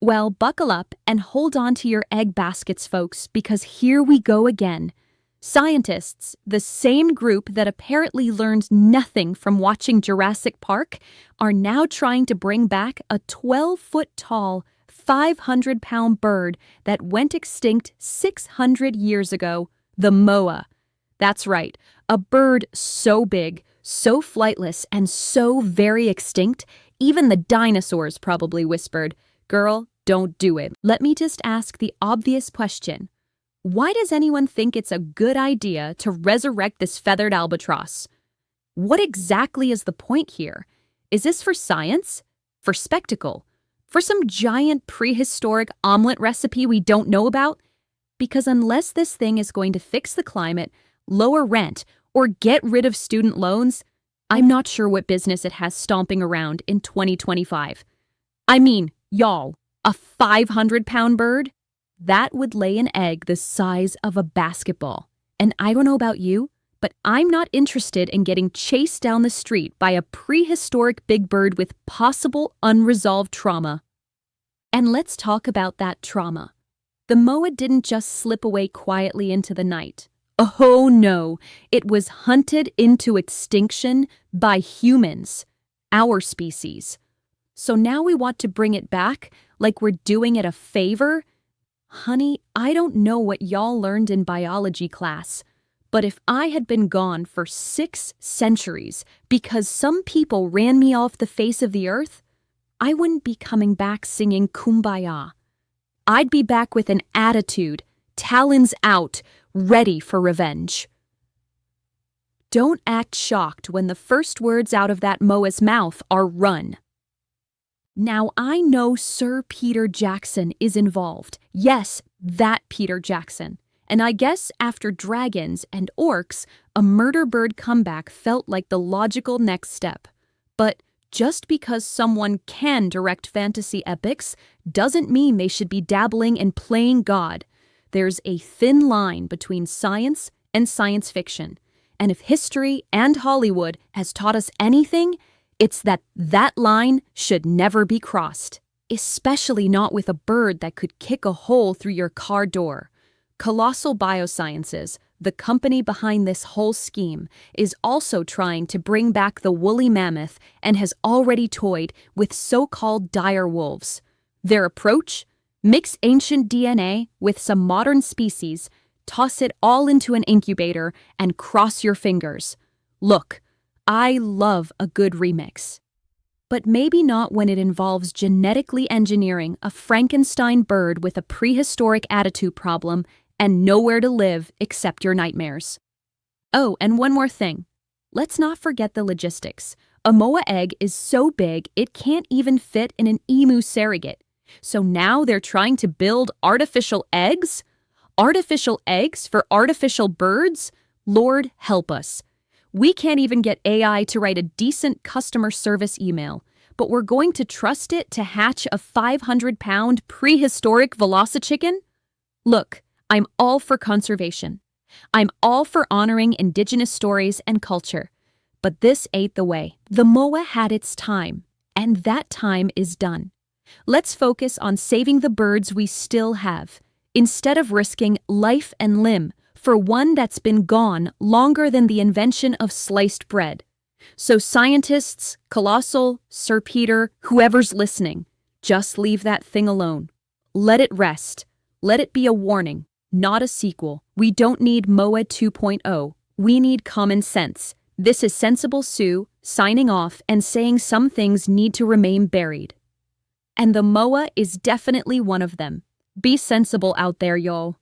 Well, buckle up and hold on to your egg baskets, folks, because here we go again. Scientists, the same group that apparently learned nothing from watching Jurassic Park, are now trying to bring back a 12-foot-tall, 500-pound bird that went extinct 600 years ago, the moa. That's right, a bird so big, so flightless, and so very extinct, even the dinosaurs probably whispered, "Girl, don't do it." Let me just ask the obvious question. Why does anyone think it's a good idea to resurrect this feathered albatross? What exactly is the point here? Is this for science? For spectacle? For some giant prehistoric omelet recipe we don't know about? Because unless this thing is going to fix the climate, lower rent, or get rid of student loans, I'm not sure what business it has stomping around in 2025. I mean, y'all, a 500-pound bird? That would lay an egg the size of a basketball. And I don't know about you, but I'm not interested in getting chased down the street by a prehistoric big bird with possible unresolved trauma. And let's talk about that trauma. The moa didn't just slip away quietly into the night. Oh no, it was hunted into extinction by humans, our species. So now we want to bring it back like we're doing it a favor? Honey, I don't know what y'all learned in biology class, but if I had been gone for 6 centuries because some people ran me off the face of the earth, I wouldn't be coming back singing Kumbaya. I'd be back with an attitude, talons out, ready for revenge. Don't act shocked when the first words out of that moa's mouth are "run." Now, I know Sir Peter Jackson is involved. Yes, that Peter Jackson. And I guess after dragons and orcs, a murder bird comeback felt like the logical next step. But just because someone can direct fantasy epics doesn't mean they should be dabbling in playing God. There's a thin line between science and science fiction. And if history and Hollywood has taught us anything, it's that line should never be crossed, especially not with a bird that could kick a hole through your car door. Colossal Biosciences, the company behind this whole scheme, is also trying to bring back the woolly mammoth and has already toyed with so-called dire wolves. Their approach? Mix ancient DNA with some modern species, toss it all into an incubator, and cross your fingers. Look, I love a good remix. But maybe not when it involves genetically engineering a Frankenstein bird with a prehistoric attitude problem and nowhere to live except your nightmares. Oh, and one more thing. Let's not forget the logistics. A moa egg is so big it can't even fit in an emu surrogate. So now they're trying to build artificial eggs? Artificial eggs for artificial birds? Lord help us. We can't even get AI to write a decent customer service email, but we're going to trust it to hatch a 500-pound prehistoric velocichicken? Look, I'm all for conservation. I'm all for honoring indigenous stories and culture. But this ain't the way. The moa had its time, and that time is done. Let's focus on saving the birds we still have, instead of risking life and limb for one that's been gone longer than the invention of sliced bread. So scientists, Colossal, Sir Peter, whoever's listening, just leave that thing alone. Let it rest. Let it be a warning, not a sequel. We don't need MOA 2.0. We need common sense. This is Sensible Sue, signing off and saying some things need to remain buried. And the MOA is definitely one of them. Be sensible out there, y'all.